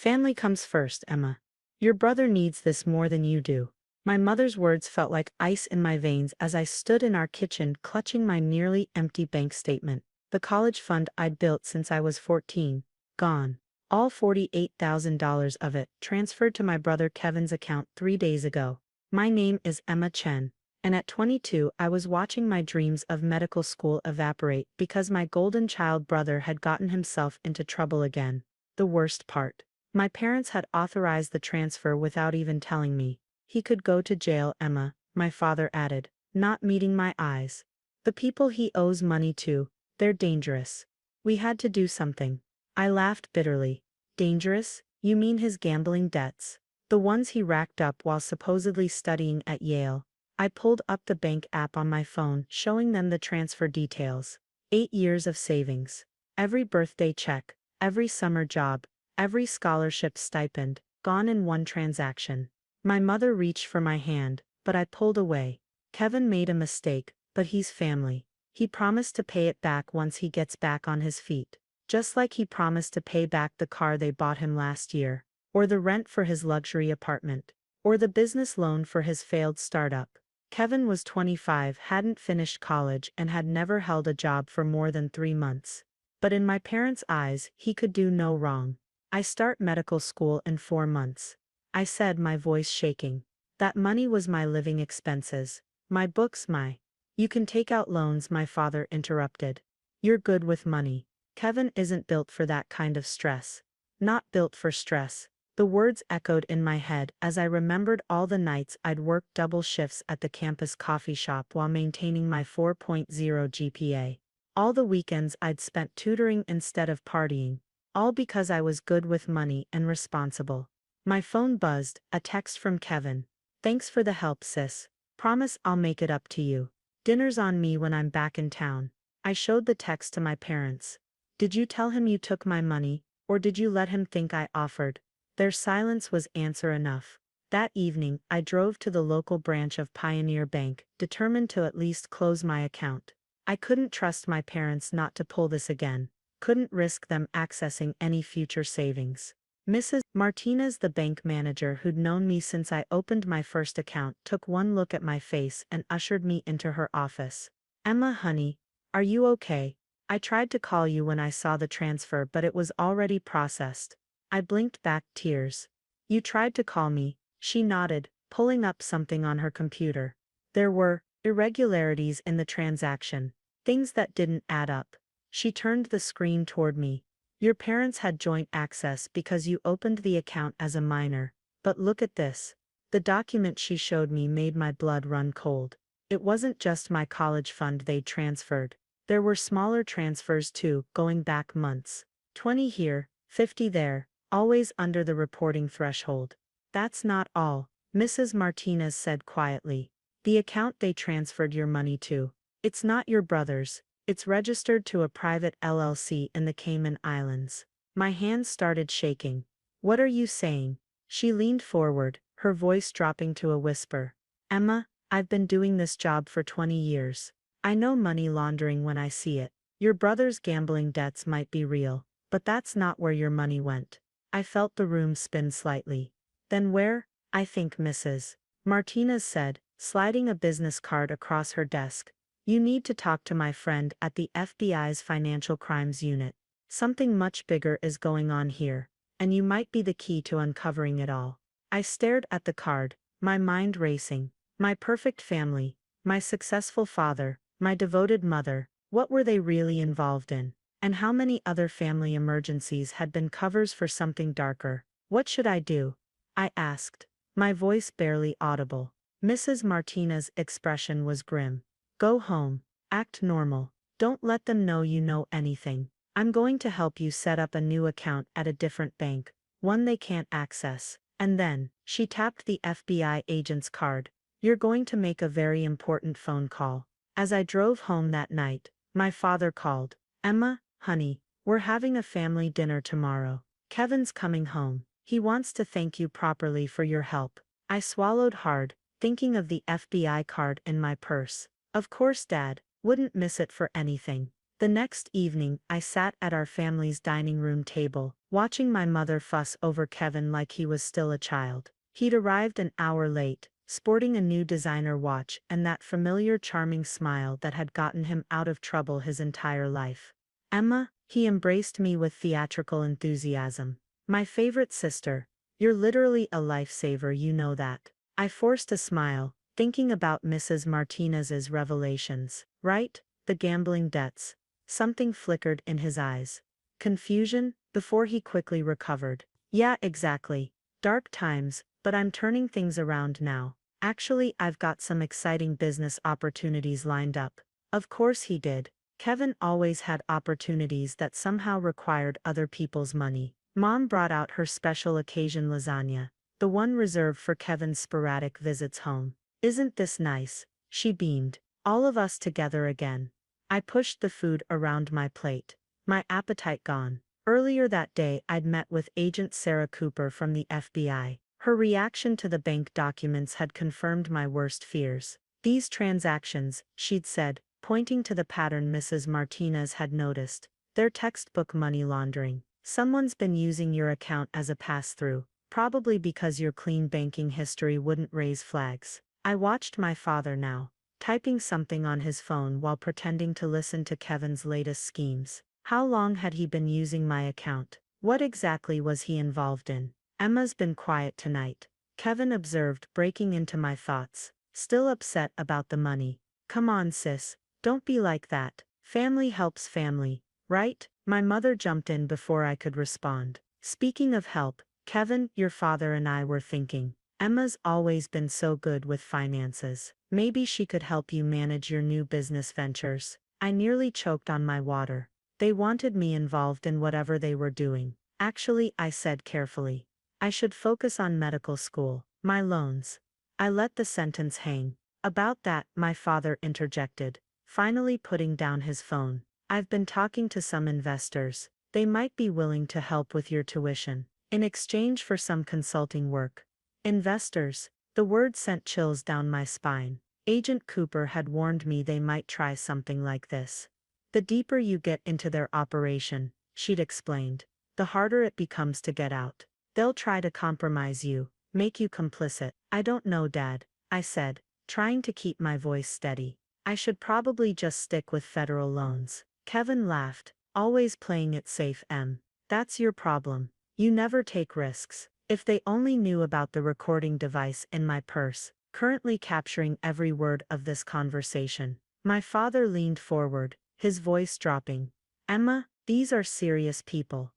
Family comes first, Emma. Your brother needs this more than you do. My mother's words felt like ice in my veins as I stood in our kitchen clutching my nearly empty bank statement. The college fund I'd built since I was 14. Gone. All $48,000 of it transferred to my brother Kevin's account 3 days ago. My name is Emma Chen. And at 22 I was watching my dreams of medical school evaporate because my golden child brother had gotten himself into trouble again. The worst part. My parents had authorized the transfer without even telling me. He could go to jail, Emma, my father added, not meeting my eyes. The people he owes money to, they're dangerous. We had to do something. I laughed bitterly. Dangerous? You mean his gambling debts? The ones he racked up while supposedly studying at Yale. I pulled up the bank app on my phone, showing them the transfer details. 8 years of savings. Every birthday check, every summer job, every scholarship stipend, gone in one transaction. My mother reached for my hand, but I pulled away. Kevin made a mistake, but he's family. He promised to pay it back once he gets back on his feet. Just like he promised to pay back the car they bought him last year, or the rent for his luxury apartment, or the business loan for his failed startup. Kevin was 25, hadn't finished college, and had never held a job for more than 3 months. But in my parents' eyes, he could do no wrong. I start medical school in 4 months. I said, my voice shaking. That money was my living expenses. My books, my. You can take out loans, my father interrupted. You're good with money. Kevin isn't built for that kind of stress. Not built for stress. The words echoed in my head as I remembered all the nights I'd worked double shifts at the campus coffee shop while maintaining my 4.0 GPA. All the weekends I'd spent tutoring instead of partying. All because I was good with money and responsible. My phone buzzed, a text from Kevin. Thanks for the help, sis. Promise I'll make it up to you. Dinner's on me when I'm back in town. I showed the text to my parents. Did you tell him you took my money, or did you let him think I offered? Their silence was answer enough. That evening, I drove to the local branch of Pioneer Bank, determined to at least close my account. I couldn't trust my parents not to pull this again. Couldn't risk them accessing any future savings. Mrs. Martinez, the bank manager who'd known me since I opened my first account, took one look at my face and ushered me into her office. Emma, honey, are you okay? I tried to call you when I saw the transfer, but it was already processed. I blinked back, tears. You tried to call me, she nodded, pulling up something on her computer. There were irregularities in the transaction, things that didn't add up. She turned the screen toward me. Your parents had joint access because you opened the account as a minor, but look at this. The document she showed me made my blood run cold. It wasn't just my college fund they'd transferred. There were smaller transfers too, going back months. 20 here, 50 there, always under the reporting threshold. That's not all, Mrs. Martinez said quietly. The account they transferred your money to, it's not your brother's. It's registered to a private LLC in the Cayman Islands. My hands started shaking. What are you saying? She leaned forward, her voice dropping to a whisper. Emma, I've been doing this job for 20 years. I know money laundering when I see it. Your brother's gambling debts might be real, but that's not where your money went. I felt the room spin slightly. Then where? I think Mrs. Martinez said, sliding a business card across her desk. You need to talk to my friend at the FBI's Financial Crimes Unit. Something much bigger is going on here, and you might be the key to uncovering it all. I stared at the card, my mind racing. My perfect family, my successful father, my devoted mother, what were they really involved in? And how many other family emergencies had been covers for something darker? What should I do? I asked, my voice barely audible. Mrs. Martinez's expression was grim. Go home. Act normal. Don't let them know you know anything. I'm going to help you set up a new account at a different bank, one they can't access. And then, she tapped the FBI agent's card. You're going to make a very important phone call. As I drove home that night, my father called. Emma, honey, we're having a family dinner tomorrow. Kevin's coming home. He wants to thank you properly for your help. I swallowed hard, thinking of the FBI card in my purse. Of course, Dad, wouldn't miss it for anything. The next evening, I sat at our family's dining room table, watching my mother fuss over Kevin like he was still a child. He'd arrived an hour late, sporting a new designer watch and that familiar charming smile that had gotten him out of trouble his entire life. "Emma," he embraced me with theatrical enthusiasm. "My favorite sister. You're literally a lifesaver, you know that." I forced a smile, thinking about Mrs. Martinez's revelations. "Right? The gambling debts." Something flickered in his eyes. Confusion, before he quickly recovered. "Yeah, exactly. Dark times, but I'm turning things around now. Actually, I've got some exciting business opportunities lined up." Of course he did. Kevin always had opportunities that somehow required other people's money. Mom brought out her special occasion lasagna, the one reserved for Kevin's sporadic visits home. "Isn't this nice?" She beamed. "All of us together again." I pushed the food around my plate, my appetite gone. Earlier that day I'd met with Agent Sarah Cooper from the FBI. Her reaction to the bank documents had confirmed my worst fears. "These transactions," she'd said, pointing to the pattern Mrs. Martinez had noticed, "they're textbook money laundering. Someone's been using your account as a pass-through, probably because your clean banking history wouldn't raise flags." I watched my father now, typing something on his phone while pretending to listen to Kevin's latest schemes. How long had he been using my account? What exactly was he involved in? "Emma's been quiet tonight," Kevin observed, breaking into my thoughts. "Still upset about the money." "Come on, sis. Don't be like that. Family helps family, right?" My mother jumped in before I could respond. "Speaking of help, Kevin, your father and I were thinking. Emma's always been so good with finances. Maybe she could help you manage your new business ventures." I nearly choked on my water. They wanted me involved in whatever they were doing. "Actually," I said carefully, "I should focus on medical school, my loans." I let the sentence hang. "About that," my father interjected, finally putting down his phone. "I've been talking to some investors. They might be willing to help with your tuition, in exchange for some consulting work." Investors. The word sent chills down my spine. Agent Cooper had warned me they might try something like this. "The deeper you get into their operation," she'd explained, "the harder it becomes to get out. They'll try to compromise you, make you complicit." "I don't know, Dad," I said, trying to keep my voice steady. "I should probably just stick with federal loans." Kevin laughed. "Always playing it safe, Em. That's your problem. You never take risks." If they only knew about the recording device in my purse, currently capturing every word of this conversation. My father leaned forward, his voice dropping. "Emma, these are serious people.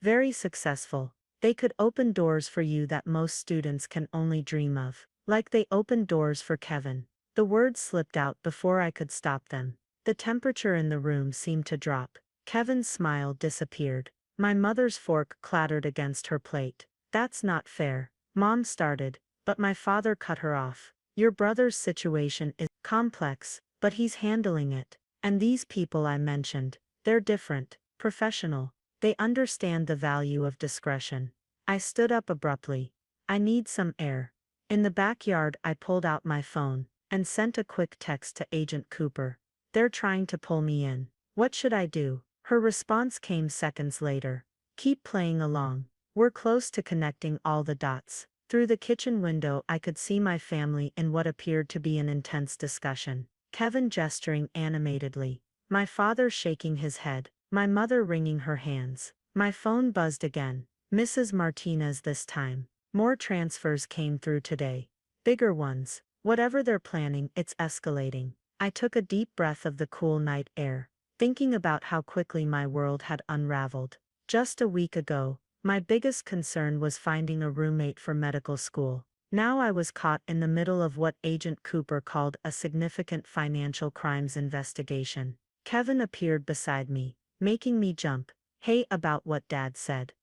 Very successful. They could open doors for you that most students can only dream of. Like they opened doors for Kevin." The words slipped out before I could stop them. The temperature in the room seemed to drop. Kevin's smile disappeared. My mother's fork clattered against her plate. "That's not fair," Mom started, but my father cut her off. "Your brother's situation is complex, but he's handling it. And these people I mentioned, they're different, professional. They understand the value of discretion." I stood up abruptly. "I need some air." In the backyard, I pulled out my phone and sent a quick text to Agent Cooper. "They're trying to pull me in. What should I do?" Her response came seconds later. "Keep playing along. We're close to connecting all the dots." Through the kitchen window I could see my family in what appeared to be an intense discussion. Kevin gesturing animatedly, my father shaking his head, my mother wringing her hands. My phone buzzed again. Mrs. Martinez this time. More transfers came through today. Bigger ones. Whatever they're planning, it's escalating. I took a deep breath of the cool night air, thinking about how quickly my world had unraveled. Just a week ago, my biggest concern was finding a roommate for medical school. Now I was caught in the middle of what Agent Cooper called a significant financial crimes investigation. Kevin appeared beside me, making me jump. "Hey, about what Dad said.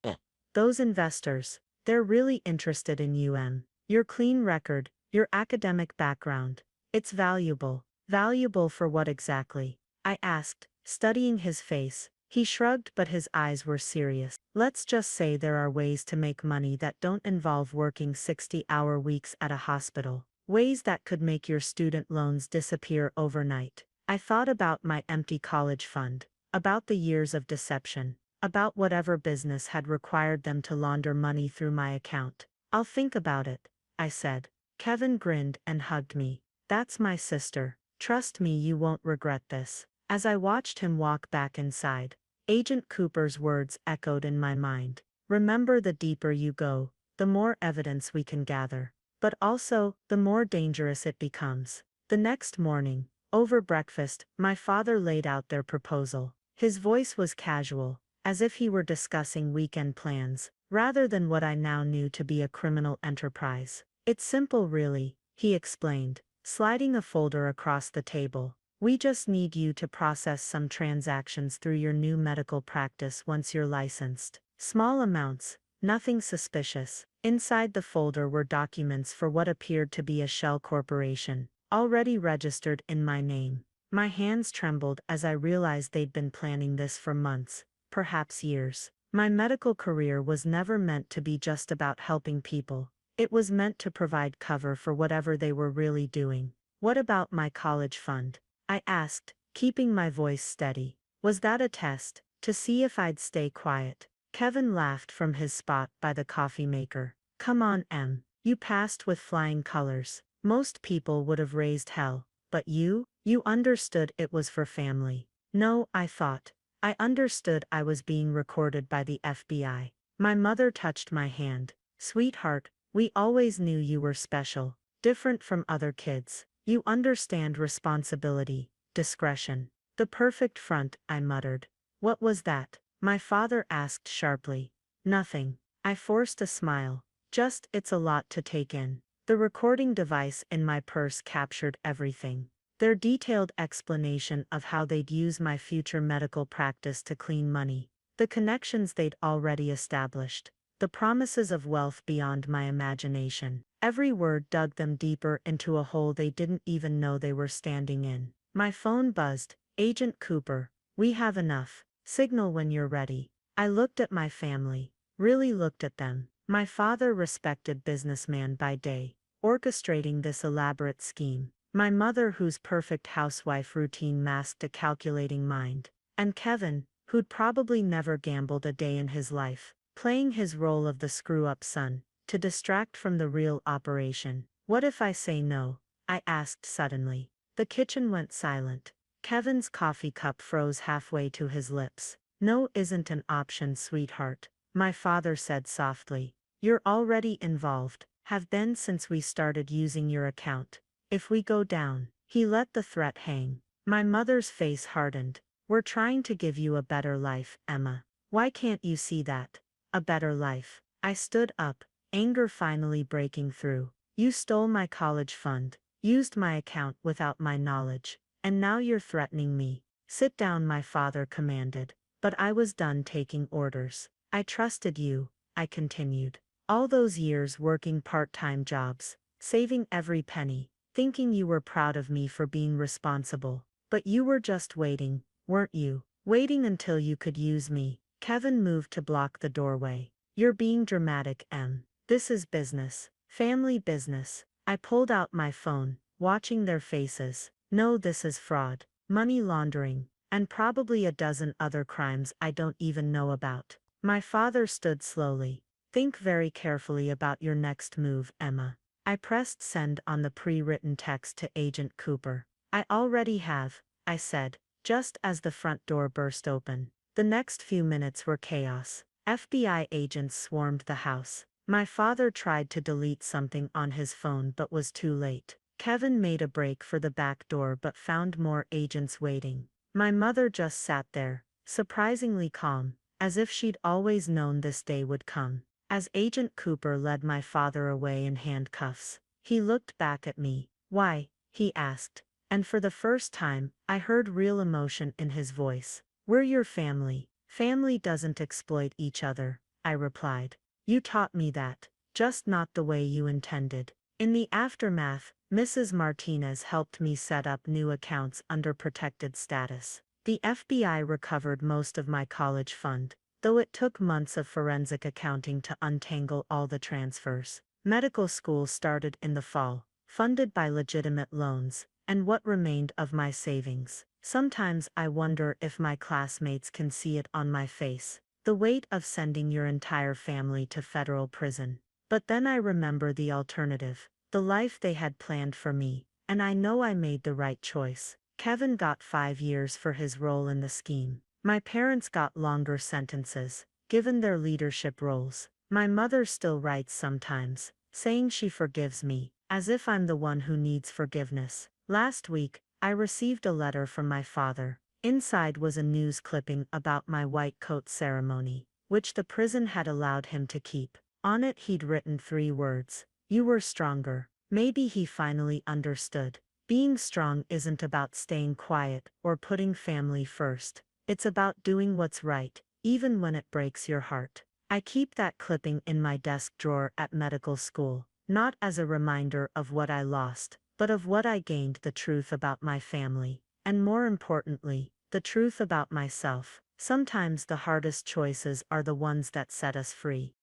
Those investors, they're really interested in you, Em. Your clean record, your academic background. It's valuable." "Valuable for what exactly?" I asked, studying his face. He shrugged, but his eyes were serious. "Let's just say there are ways to make money that don't involve working 60-hour weeks at a hospital. Ways that could make your student loans disappear overnight." I thought about my empty college fund. about the years of deception, about whatever business had required them to launder money through my account. I'll think about it, I said. Kevin grinned and hugged me. That's my sister. Trust me, you won't regret this. As I watched him walk back inside, Agent Cooper's words echoed in my mind. Remember, the deeper you go, the more evidence we can gather. But also, the more dangerous it becomes. The next morning, over breakfast, my father laid out their proposal. His voice was casual, as if he were discussing weekend plans, rather than what I now knew to be a criminal enterprise. It's simple, really, he explained, sliding a folder across the table. We just need you to process some transactions through your new medical practice once you're licensed. Small amounts, nothing suspicious. Inside the folder were documents for what appeared to be a shell corporation, already registered in my name. My hands trembled as I realized they'd been planning this for months, perhaps years. My medical career was never meant to be just about helping people. It was meant to provide cover for whatever they were really doing. What about my college fund? I asked, keeping my voice steady. Was that a test, to see if I'd stay quiet? Kevin laughed from his spot by the coffee maker. Come on, Em. You passed with flying colors. Most people would have raised hell. But you understood it was for family. No, I thought. I understood I was being recorded by the FBI. My mother touched my hand. Sweetheart, we always knew you were special, different from other kids. You understand responsibility, discretion. The perfect front, I muttered. What was that? My father asked sharply. Nothing. I forced a smile. Just, it's a lot to take in. The recording device in my purse captured everything. Their detailed explanation of how they'd use my future medical practice to clean money. The connections they'd already established. The promises of wealth beyond my imagination. Every word dug them deeper into a hole they didn't even know they were standing in. My phone buzzed. Agent Cooper, we have enough. Signal when you're ready. I looked at my family. Really looked at them. My father, respected businessman by day, orchestrating this elaborate scheme. My mother, whose perfect housewife routine masked a calculating mind. And Kevin, who'd probably never gambled a day in his life, playing his role of the screw-up son, to distract from the real operation. What if I say no? I asked suddenly. The kitchen went silent. Kevin's coffee cup froze halfway to his lips. No isn't an option, sweetheart, my father said softly. You're already involved, have been since we started using your account. If we go down, he let the threat hang. My mother's face hardened. We're trying to give you a better life, Emma. Why can't you see that? A better life. I stood up, anger finally breaking through. You stole my college fund, used my account without my knowledge, and now you're threatening me. Sit down, my father commanded. But I was done taking orders. I trusted you, I continued. All those years working part-time jobs, saving every penny, thinking you were proud of me for being responsible. But you were just waiting, weren't you? Waiting until you could use me. Kevin moved to block the doorway. You're being dramatic, Em. This is business. Family business. I pulled out my phone, watching their faces. No, this is fraud, money laundering, and probably a dozen other crimes I don't even know about. My father stood slowly. Think very carefully about your next move, Emma. I pressed send on the pre-written text to Agent Cooper. I already have, I said, just as the front door burst open. The next few minutes were chaos. FBI agents swarmed the house. My father tried to delete something on his phone but was too late. Kevin made a break for the back door but found more agents waiting. My mother just sat there, surprisingly calm, as if she'd always known this day would come. As Agent Cooper led my father away in handcuffs, he looked back at me. Why? He asked, and for the first time, I heard real emotion in his voice. We're your family. Family doesn't exploit each other, I replied. You taught me that, just not the way you intended. In the aftermath, Mrs. Martinez helped me set up new accounts under protected status. The FBI recovered most of my college fund, though it took months of forensic accounting to untangle all the transfers. Medical school started in the fall, funded by legitimate loans, and what remained of my savings. Sometimes I wonder if my classmates can see it on my face. The weight of sending your entire family to federal prison. But then I remember the alternative, the life they had planned for me, and I know I made the right choice. Kevin got 5 years for his role in the scheme. My parents got longer sentences, given their leadership roles. My mother still writes sometimes, saying she forgives me, as if I'm the one who needs forgiveness. Last week, I received a letter from my father. Inside was a news clipping about my white coat ceremony, which the prison had allowed him to keep. On it he'd written 3 words. You were stronger. Maybe he finally understood. Being strong isn't about staying quiet or putting family first. It's about doing what's right, even when it breaks your heart. I keep that clipping in my desk drawer at medical school, not as a reminder of what I lost, but of what I gained: the truth about my family, and more importantly, the truth about myself. Sometimes the hardest choices are the ones that set us free.